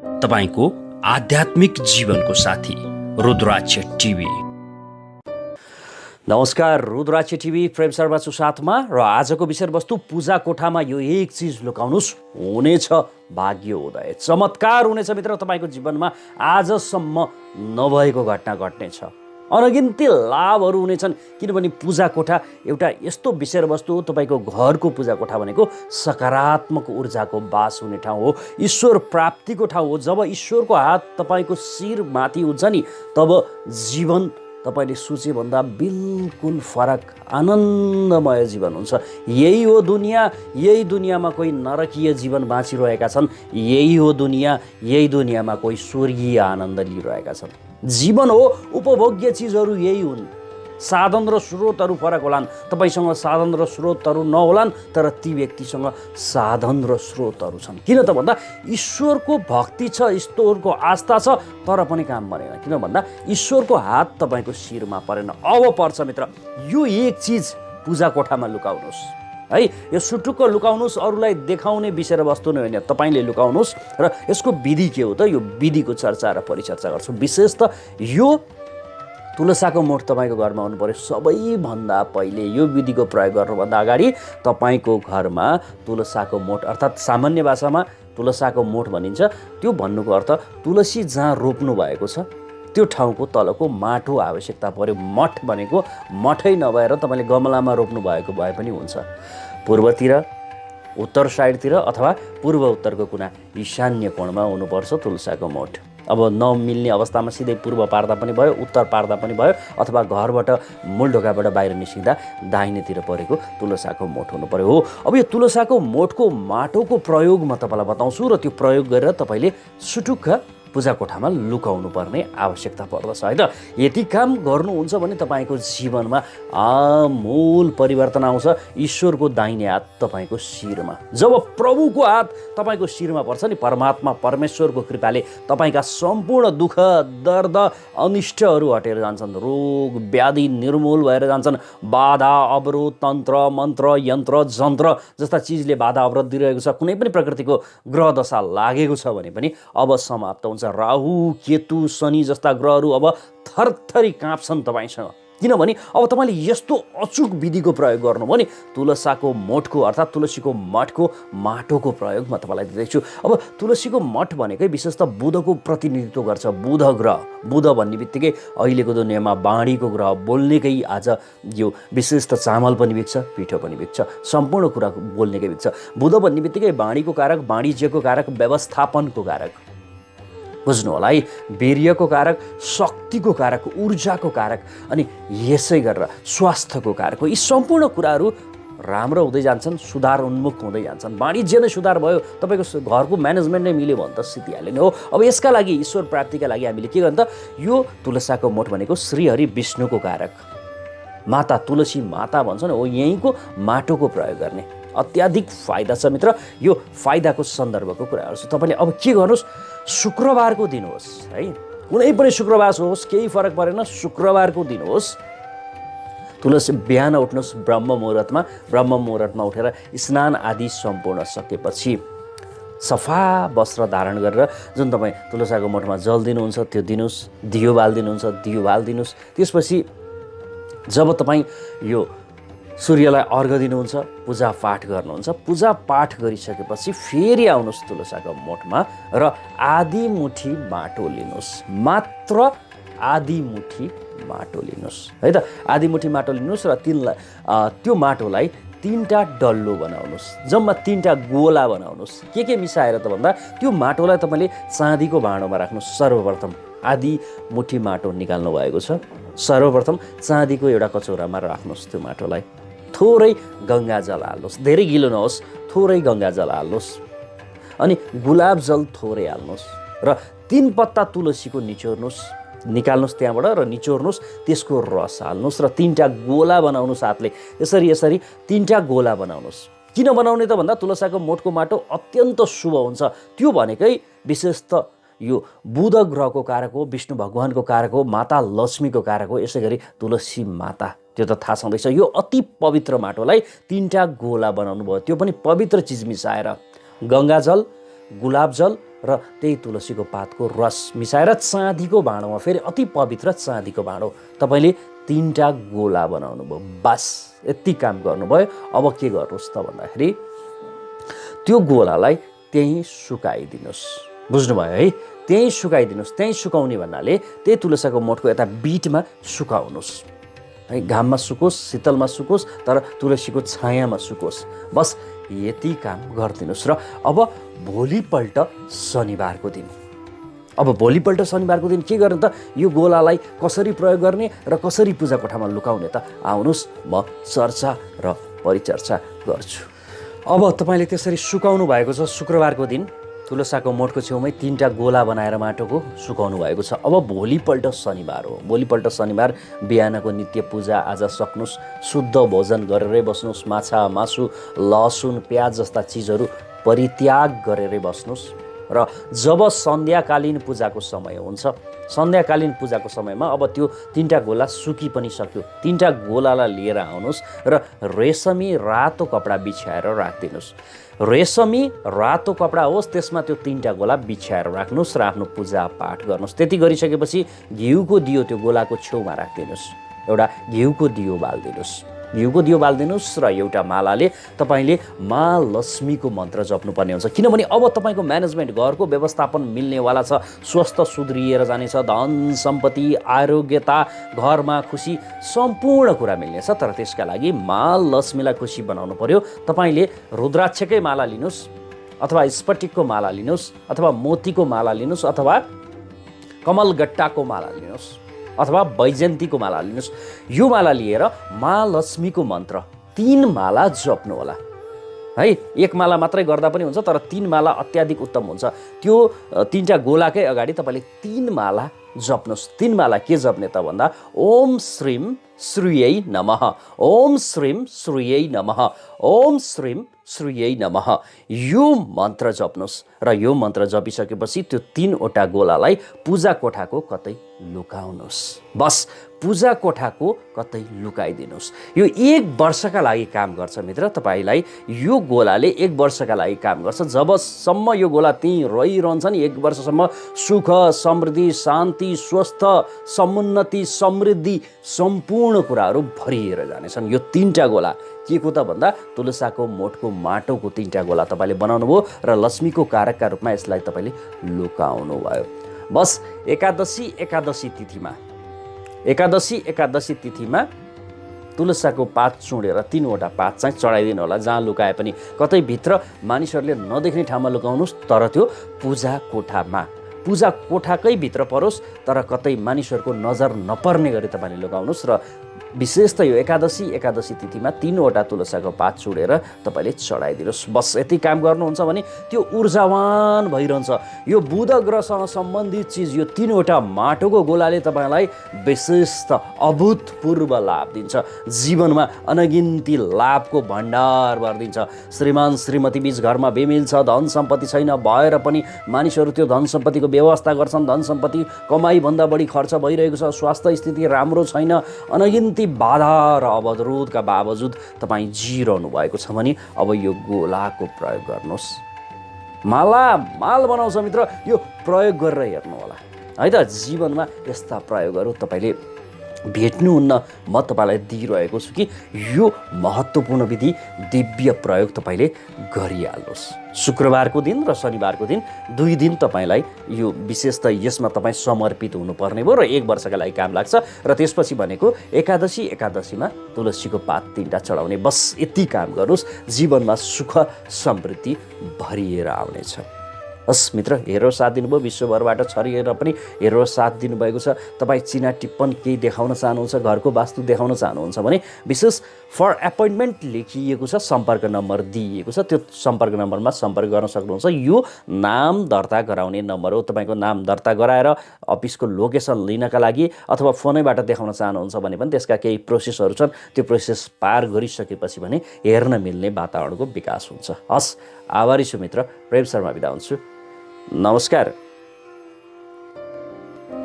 तपाईको आध्यात्मिक जीवनको साथी रुद्राक्ष टिभी। नमस्कार, रुद्राक्ष टिभी प्रेम शर्मा छु साथमा र आजको विषयवस्तु पूजा कोठामा यो एक चिज लुकाउनुस्, हुनेछ भाग्योदय, चमत्कार हुनेछ मित्र। तपाईको जीवनमा आजसम्म नभएको घटना घट्नेछ, अनगिन्ती लाभहरू हुनेछन्। किनभने पूजा कोठा एउटा यस्तो विषयवस्तु हो, तपाईँको घरको पूजा कोठा भनेको सकारात्मक ऊर्जाको बास हुने ठाउँ हो, ईश्वर प्राप्तिको ठाउँ हो। जब ईश्वरको हात तपाईँको शिरमाथि हुन्छ नि, तब जीवन तपाईँले सोचेभन्दा बिल्कुल फरक आनन्दमय जीवन हुन्छ। यही हो दुनियाँ, यही दुनियाँमा कोही नरकीय जीवन बाँचिरहेका छन्, यही हो दुनियाँ, यही दुनियाँमा कोही स्वर्गीय आनन्द लिइरहेका छन्। जीवन हो, उपभोग्य चिजहरू यही हुन्। साधन र स्रोतहरू फरक होलान्, तपाईँसँग साधन र स्रोतहरू नहोलान्, तर ती व्यक्तिसँग साधन र स्रोतहरू छन्। किन त भन्दा ईश्वरको भक्ति छ, ईश्वरको आस्था छ, तर पनि काम बनेन। किन भन्दा ईश्वरको हात तपाईँको शिरमा परेन। अब पर्छ मित्र, यो एक चिज पूजा कोठामा लुकाउनुहोस् है। यो सुटुक्क लुकाउनुहोस्, अरूलाई देखाउने विषय र वस्तु नै होइन, तपाईँले लुकाउनुहोस्। र यसको विधि के हो त? यो विधिको चर्चा र परिचर्चा गर्छु। विशेष त यो तुलसाको मोठ तपाईँको घरमा हुनु पर्यो। सबैभन्दा पहिले यो विधिको प्रयोग गर्नुभन्दा अगाडि तपाईँको घरमा तुलसाको मोठ, अर्थात् सामान्य भाषामा तुलसाको मोठ भनिन्छ। त्यो भन्नुको अर्थ तुलसी जहाँ रोप्नु भएको छ त्यो ठाउँको तलको माटो आवश्यकता पर्यो। मठ भनेको मठै नभएर तपाईँले गमलामा रोप्नु भएको भए पनि हुन्छ। पूर्वतिर, उत्तर साइडतिर अथवा पूर्व उत्तरको कुना ईशान्य कोणमा हुनुपर्छ तुलसाको मोठ। अब नमिल्ने अवस्थामा सिधै पूर्व पार्दा पनि भयो, उत्तर पार्दा पनि भयो, अथवा घरबाट मूल ढोकाबाट बाहिर निस्किँदा दाहिनेतिर परेको तुलसाको मोठ हुनु पर्यो। हो, अब यो तुलसाको मोठको माटोको प्रयोग म तपाईँलाई बताउँछु र त्यो प्रयोग गरेर तपाईँले सुटुक्क पूजा कोठामा लुकाउनु पर्ने आवश्यकता पर्दछ है त। यति काम गर्नुहुन्छ भने तपाईँको जीवनमा आमूल परिवर्तन आउँछ। ईश्वरको दाहिने हात तपाईँको शिरमा, जब प्रभुको हात तपाईँको शिरमा पर्छ नि, परमात्मा परमेश्वरको कृपाले तपाईँका सम्पूर्ण दुःख, दर्द, अनिष्टहरू हटेर जान्छन्। रोग व्याधि निर्मूल भएर जान्छन्। बाधा अवरोध, तन्त्र मन्त्र यन्त्र जन्त्र जस्ता चिजले बाधा अवरोध दिइरहेको छ, कुनै पनि प्रकृतिको ग्रह दशा लागेको छ भने पनि अब समाप्त हुन्छ। राहु केतु शनि जस्ता ग्रहहरू अब थरथरी काँप्छन् तपाईँसँग। किनभने अब तपाईँले यस्तो अचुक विधिको प्रयोग गर्नुभयो नि, तुलसाको मोठको अर्थात् तुलसीको मठको माटोको प्रयोग म तपाईँलाई दिँदैछु। अब तुलसीको मठ भनेकै विशेष त बुधको प्रतिनिधित्व गर्छ। बुध ग्रह, बुध भन्ने बित्तिकै अहिलेको दुनियाँमा बाँडीको ग्रह बोल्नेकै आज यो विशेष त चामल पनि बिक्छ, पिठो पनि बिक्छ, सम्पूर्ण कुरा बोल्नेकै बिक्छ। बुध भन्ने बित्तिकै बाँडीको कारक, वाणिज्यको कारक, व्यवस्थापनको कारक, बुझ्नु होला है, वीर्यको कारक, शक्तिको कारक, ऊर्जाको कारक, अनि यसै गरेर स्वास्थ्यको कारक हो। यी सम्पूर्ण कुराहरू राम्रो हुँदै जान्छन्, सुधार उन्मुख हुँदै जान्छन्। वाणिज्य नै सुधार भयो, तपाईँको घरको म्यानेजमेन्ट नै मिल्यो भने त सिद्धिहाल्यो नि हो। अब यसका लागि, ईश्वर प्राप्तिका लागि हामीले के गर्नु त? यो तुलसाको मोठ भनेको श्रीहरि विष्णुको कारक, माता तुलसी माता भन्छ नि हो, यहीँको माटोको प्रयोग गर्ने अत्याधिक फाइदा छ मित्र। यो फाइदाको सन्दर्भको कुराहरू छ। तपाईँले अब के गर्नुहोस्, शुक्रबारको दिन होस् है, कुनै पनि शुक्रबार होस्, केही फरक परेन, शुक्रबारको दिन होस्, तुलसी बिहान उठ्नुहोस् ब्रह्म मुहुर्तमा उठेर स्नान आदि सम्पूर्ण सकेपछि सफा वस्त्र धारण गरेर जुन तपाईँ तुलसाको मोठमा जल दिनुहुन्छ त्यो दिनुहोस्, दियो बालिदिनुहोस्। त्यसपछि जब तपाईँ यो सूर्यलाई अर्घ दिनुहुन्छ, पूजा पाठ गर्नुहुन्छ, पूजा पाठ गरिसकेपछि फेरि आउनुहोस् तुलसाको मोठमा र आधी मुठी माटो लिनुहोस्, मात्र आधी मुठी माटो लिनुहोस् है त। आधी मुठी माटो लिनुहोस् र त्यो माटोलाई 3टा डल्लो बनाउनुहोस्, जम्मा 3टा गोला बनाउनुहोस्। के मिसाएर त भन्दा त्यो माटोलाई तपाईँले चाँदीको भाँडोमा राख्नुहोस्। सर्वप्रथम आधी मुठी माटो निकाल्नु भएको छ, सर्वप्रथम चाँदीको एउटा कचौरामा राख्नुहोस्। त्यो माटोलाई थोरै गङ्गाजल हाल्नुहोस्, धेरै गिलो नहोस्, थोरै गङ्गाजल हाल्नुहोस्, अनि गुलाब जल थोरै हाल्नुहोस् र 3 पत्ता तुलसीको निकाल्नुहोस् त्यहाँबाट र निचोर्नुहोस्, त्यसको रस हाल्नुहोस् र 3टा गोला बनाउनुहोस् हातले। यसरी 3टा गोला बनाउनुहोस्। किन बनाउने त भन्दा तुलसाको मोठको माटो अत्यन्त शुभ हुन्छ। त्यो भनेकै विशेष त यो बुध ग्रहको कारक हो, विष्णु भगवानको कारक हो, माता लक्ष्मीको कारक हो। यसै गरी तुलसी माता, त्यो त थाहा छँदैछ। यो अति पवित्र माटोलाई 3टा गोला बनाउनु भयो, त्यो पनि पवित्र चिज मिसाएर, गङ्गाजल, गुलाब जल र त्यही तुलसीको पातको रस मिसाएर चाँदीको भाँडोमा, फेरि अति पवित्र चाँदीको भाँडो, तपाईँले 3टा गोला बनाउनु भयो। बस यति काम गर्नुभयो। अब के गर्नुहोस् त भन्दाखेरि त्यो गोलालाई त्यहीँ सुकाइदिनुहोस्। बुझ्नुभयो है? त्यहीँ सुकाइदिनुहोस्। त्यहीँ सुकाउने भन्नाले त्यही तुलसीको मोठको यता बिटमा सुकाउनुहोस् है। घाममा सुकोस्, शीतलमा सुकोस्, तर तुलसीको छायामा सुकोस्। बस यति काम गरिदिनुहोस्। र अब भोलिपल्ट शनिबारको दिन, के गर्ने त? यो गोलालाई कसरी प्रयोग गर्ने र कसरी पूजा कोठामा लुकाउने त? आउनुहोस्, म चर्चा र परिचर्चा गर्छु। अब तपाईँले त्यसरी सुकाउनु भएको छ। शुक्रबारको दिन तुलसाको मोठको छेउमै 3टा गोला बनाएर माटोको सुकाउनु भएको छ। अब भोलिपल्ट शनिबार हो। भोलिपल्ट शनिबार बिहानको नित्य पूजा आज सक्नुहोस्। शुद्ध भोजन गरेरै बस्नुहोस्। माछा, मासु, लसुन, प्याज जस्ता चिजहरू परित्याग गरेरै बस्नुहोस्। र जब सन्ध्याकालीन पूजाको समय हुन्छ, सन्ध्याकालीन पूजाको समयमा अब त्यो 3टा गोला सुकी पनि सक्यो। 3टा गोलालाई लिएर आउनुहोस् र रेशमी रातो कपडा बिछ्याएर राखिदिनुहोस्। रेशमी रातो कपडा होस्, त्यसमा त्यो 3टा गोला बिछ्याएर राख्नुहोस् र आफ्नो पूजा पाठ गर्नुहोस्। त्यति गरिसकेपछि घिउको दियो त्यो गोलाको छेउमा राखिदिनुहोस्। एउटा घिउको दियो बाल्दिनुहोस् र एउटा मालाले तपाईँले माँ लक्ष्मीको मन्त्र जप्नुपर्ने हुन्छ। किनभने अब तपाईँको म्यानेजमेन्ट, घरको व्यवस्थापन मिल्नेवाला छ। स्वास्थ्य सुध्रिएर जानेछ। धन सम्पत्ति, आरोग्यता, घरमा खुसी, सम्पूर्ण कुरा मिल्नेछ। तर त्यसका लागि माँ लक्ष्मीलाई खुसी बनाउनु पर्यो। तपाईँले रुद्राक्षकै माला लिनुहोस्, अथवा स्फटिकको माला लिनुहोस्, अथवा मोतीको माला लिनुहोस्, अथवा कमलगट्टाको माला लिनुहोस्, अथवा वैजयन्तीको माला लिनुहोस्। यो माला लिएर माँ लक्ष्मीको मन्त्र 3 माला जप्नु होला है। 1 माला मात्रै गर्दा पनि हुन्छ, तर 3 माला अत्याधिक उत्तम हुन्छ। त्यो 3टा गोलाकै अगाडि तपाईँले 3 माला जप्नुहोस्। 3 माला के जप्ने त भन्दा ओम श्रीम श्रीयै नमः, ओम श्रीम श्रीयै नमः, ओम श्रीम श्रीयै नमः, यो मन्त्र जप्नुहोस्। र यो मन्त्र जपिसकेपछि त्यो 3वटा गोलालाई पूजा कोठाको कतै लुकाउनुहोस्। बस पूजा कोठाको कतै लुकाइदिनुहोस्। यो 1 वर्षका लागि काम गर्छ मित्र। तपाईँलाई यो गोलाले 1 वर्षका लागि काम गर्छ। जबसम्म यो गोला त्यहीँ रहिरहन्छ नि, 1 वर्षसम्म सुख, समृद्धि, शान्ति, स्वस्थ, समुन्नति, समृद्धि, सम्पूर्ण कुराहरू भरिएर जानेछन्। यो 3टा गोला के को त भन्दा तुलसाको मोठको माटोको 3टा गोला तपाईँले बनाउनु भयो र लक्ष्मीको कारकका रूपमा यसलाई तपाईँले लुकाउनु भयो। बस एकादशी तिथिमा तुलसाको पात चुडेर 3वटा पात चाहिँ चढाइदिनु होला। जहाँ लुकाए पनि, कतै भित्र मानिसहरूले नदेख्ने ठाउँमा लुकाउनुहोस्, तर त्यो पूजा कोठाकै भित्र परोस्, तर कतै मानिसहरूको नजर नपर्ने गरी तपाईँले लुकाउनुहोस्। र विशेष त यो एकादशी तिथिमा 3वटा तुलसाको पात चुडेर तपाईँले चढाइदिनुहोस्। बस यति काम गर्नुहुन्छ भने त्यो ऊर्जावान भइरहन्छ। यो बुध ग्रहसँग सम्बन्धित चिज, यो 3वटा माटोको गोलाले तपाईँलाई विशेष त अभूतपूर्व लाभ दिन्छ। जीवनमा अनगिन्ती लाभको भण्डार भरिदिन्छ। श्रीमान श्रीमती बीच घरमा बेमेल छ, धन सम्पत्ति छैन भएर पनि मानिसहरू त्यो धन सम्पत्तिको व्यवस्था गर्छन्। धन सम्पत्ति कमाइभन्दा बढी खर्च भइरहेको छ। स्वास्थ्य स्थिति राम्रो छैन। अनगिन्ती बाधा र अवरोधका बावजुद तपाईँ जिरहनु भएको छ भने अब यो गोलाको प्रयोग गर्नुहोस्। माल बनाउँछ मित्र, यो प्रयोग गरेर हेर्नु होला है त। जीवनमा यस्ता प्रयोगहरू तपाईँले भेट्नुहुन्न। म तपाईँलाई दिइरहेको छु कि यो महत्त्वपूर्ण विधि, दिव्य प्रयोग तपाईँले गरिहाल्नुहोस्। शुक्रबारको दिन र शनिबारको दिन 2 दिन तपाईँलाई यो विशेष त यसमा तपाईँ समर्पित हुनुपर्ने भयो र 1 वर्षका लागि काम लाग्छ। र त्यसपछि भनेको एकादशीमा तुलसीको पात 3टा चढाउने। बस यति काम गर्नुहोस्। जीवनमा सुख समृद्धि भरिएर आउनेछ। हस् मित्र, हेरेर साथ दिनुभयो। विश्वभरबाट छरिएर पनि हेरेर साथ दिनुभएको छ। तपाईँ चिना टिप्पण केही देखाउन चाहनुहुन्छ, घरको वास्तु देखाउन चाहनुहुन्छ भने विशेष फर एपोइन्टमेन्ट लेखिएको छ, सम्पर्क नम्बर दिइएको छ। त्यो सम्पर्क नम्बरमा सम्पर्क गर्न सक्नुहुन्छ। यो नाम दर्ता गराउने नम्बर हो। तपाईँको नाम दर्ता गराएर अफिसको लोकेसन लिनका लागि अथवा फोनैबाट देखाउन चाहनुहुन्छ भने पनि त्यसका केही प्रोसेसहरू छन्। त्यो प्रोसेस पार गरिसकेपछि भने हेर्न मिल्ने वातावरणको विकास हुन्छ। हस्, आभारी छु मित्र। प्रेम शर्मा बिदा हुन्छु। नमस्कार।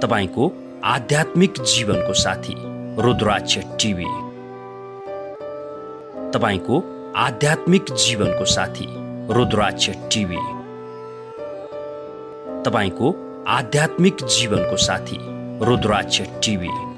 तपाईको आध्यात्मिक जीवनको साथी रुद्राक्ष टिभी। तपाईको आध्यात्मिक जीवनको साथी रुद्राक्ष टिभी। तपाईँको आध्यात्मिक जीवनको साथी रुद्राक्ष टिभी।